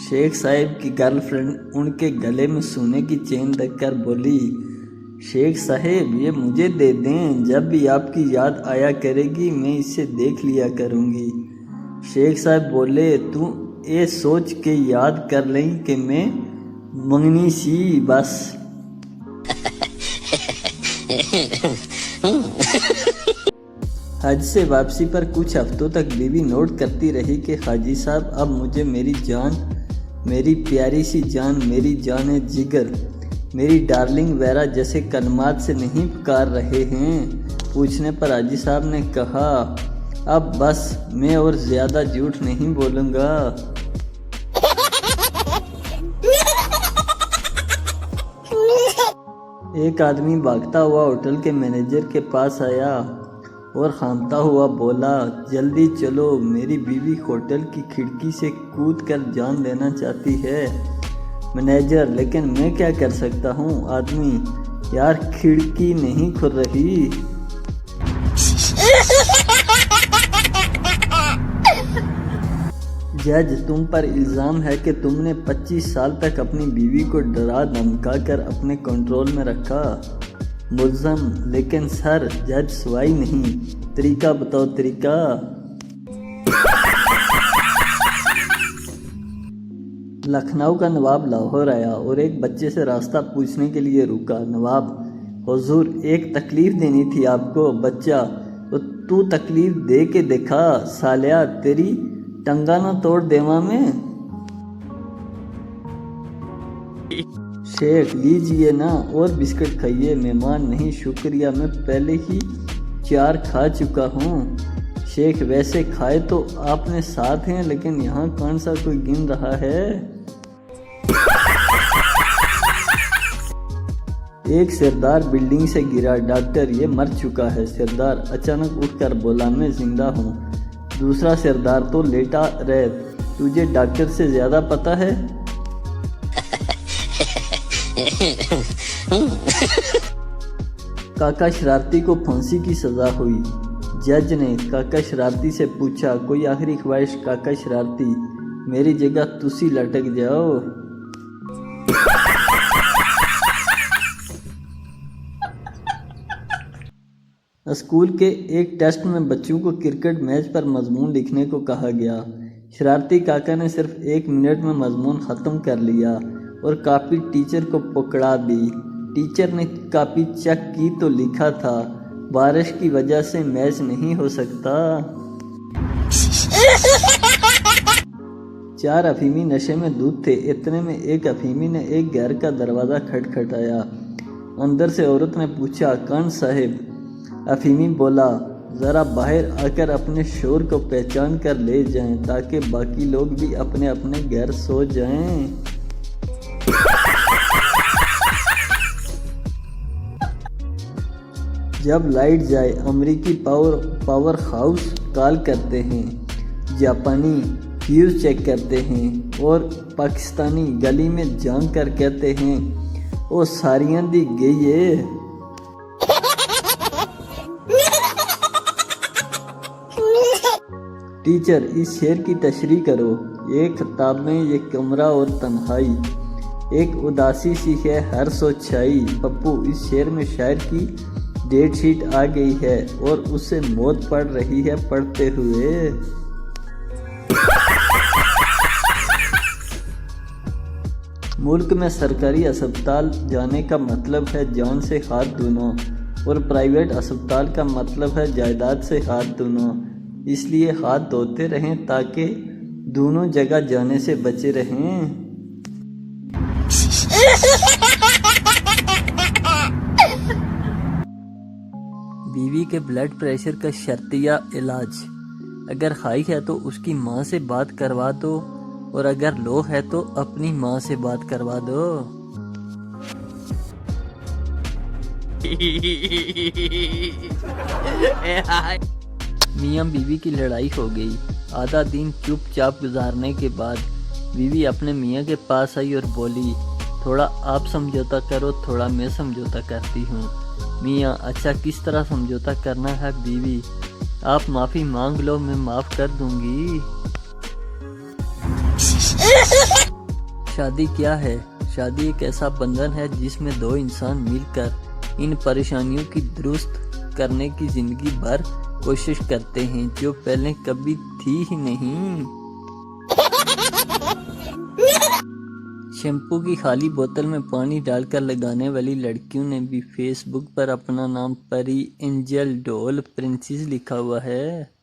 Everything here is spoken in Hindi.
शेख साहब की गर्लफ्रेंड उनके गले में सोने की चेन देखकर बोली, शेख साहब ये मुझे दे दें, जब भी आपकी याद आया करेगी मैं इसे देख लिया करूँगी। शेख साहब बोले, तू ये सोच के याद कर लें कि मैं मंगनी सी बस। हज से वापसी पर कुछ हफ्तों तक बीवी नोट करती रही कि हाजी साहब अब मुझे मेरी जान, मेरी प्यारी सी जान, मेरी जान जिगर, मेरी डार्लिंग वगैरह जैसे कलमात से नहीं पुकार रहे हैं। पूछने पर हाजी साहब ने कहा, अब बस मैं और ज़्यादा झूठ नहीं बोलूँगा। एक आदमी भागता हुआ होटल के मैनेजर के पास आया और खामता हुआ बोला, जल्दी चलो, मेरी बीवी होटल की खिड़की से कूदकर जान लेना चाहती है। मैनेजर, लेकिन मैं क्या कर सकता हूँ? आदमी, यार खिड़की नहीं खुल रही। जज, तुम पर इल्ज़ाम है कि तुमने 25 साल तक अपनी बीवी को डरा धमका कर अपने कंट्रोल में रखा। मुल्ज़म, लेकिन सर, जज सवाई नहीं, तरीका बताओ तरीका। लखनऊ का नवाब लाहौर आया और एक बच्चे से रास्ता पूछने के लिए रुका। नवाब, हुजूर एक तकलीफ देनी थी आपको। बच्चा, तो तू तकलीफ दे के देखा सालिया, तेरी टंगा ना तोड़ देवा में। शेख, लीजिए ना और बिस्किट खाइए। मेहमान नहीं, शुक्रिया, मैं पहले ही 4 खा चुका हूँ। शेख, वैसे खाए तो आपने 7 हैं, लेकिन यहाँ कौन सा कोई गिन रहा है। एक सरदार बिल्डिंग से गिरा। डॉक्टर, ये मर चुका है। सरदार अचानक उठकर बोला, मैं जिंदा हूँ। दूसरा सरदार, तो लेटा रहे, तुझे डॉक्टर से ज्यादा पता है। काका शरारती को फांसी की सजा हुई। जज ने काका शरारती से पूछा, कोई आखिरी ख्वाहिश? काका शरारती, मेरी जगह तुसी लटक जाओ। स्कूल के एक टेस्ट में बच्चों को क्रिकेट मैच पर मजमून लिखने को कहा गया। शरारती काका ने सिर्फ 1 मिनट में मजमून ख़त्म कर लिया और कॉपी टीचर को पकड़ा दी। टीचर ने कॉपी चेक की तो लिखा था, बारिश की वजह से मैच नहीं हो सकता। 4 अफीमी नशे में दूध थे। इतने में एक अफीमी ने एक घर का दरवाज़ा खटखटाया। अंदर से औरत ने पूछा, कौन साहिब? अफीमी बोला, ज़रा बाहर आकर अपने शोर को पहचान कर ले जाएं, ताकि बाकी लोग भी अपने अपने घर सो जाएं। जब लाइट जाए, अमेरिकी पावर हाउस कॉल करते हैं, जापानी फ्यूज चेक करते हैं और पाकिस्तानी गली में जान कर कहते हैं, ओ सारियां दी गई है। टीचर, इस शेर की तशरीह करो। ये किताबें, ये कमरा और तन्हाई, एक उदासी सी है हर सो छाई। पप्पू, इस शेर में शायर की डेट शीट आ गई है और उसे मौत पड़ रही है पढ़ते हुए। मुल्क में सरकारी अस्पताल जाने का मतलब है जान से हाथ धोना और प्राइवेट अस्पताल का मतलब है जायदाद से हाथ धोना। इसलिए हाथ धोते रहें ताकि दोनों जगह जाने से बचे रहें। बीवी के ब्लड प्रेशर का शर्तिया इलाज, अगर हाई है तो उसकी माँ से बात करवा दो और अगर लो है तो अपनी माँ से बात करवा दो। मियाँ बीवी की लड़ाई हो गई। आधा दिन चुपचाप गुजारने के बाद बीवी अपने मियाँ के पास आई और बोली, थोड़ा आप समझौता करो, थोड़ा मैं समझौता करती हूँ। मियाँ, अच्छा किस तरह समझौता करना है? बीवी, आप माफ़ी मांग लो, मैं माफ़ कर दूंगी। शादी क्या है? शादी एक ऐसा बंधन है जिसमें दो इंसान मिलकर इन परेशानियों की दुरुस्त करने की जिंदगी भर कोशिश करते हैं जो पहले कभी थी ही नहीं। शैम्पू की खाली बोतल में पानी डालकर लगाने वाली लड़कियों ने भी फेसबुक पर अपना नाम परी, एंजल, डॉल, प्रिंसेस लिखा हुआ है।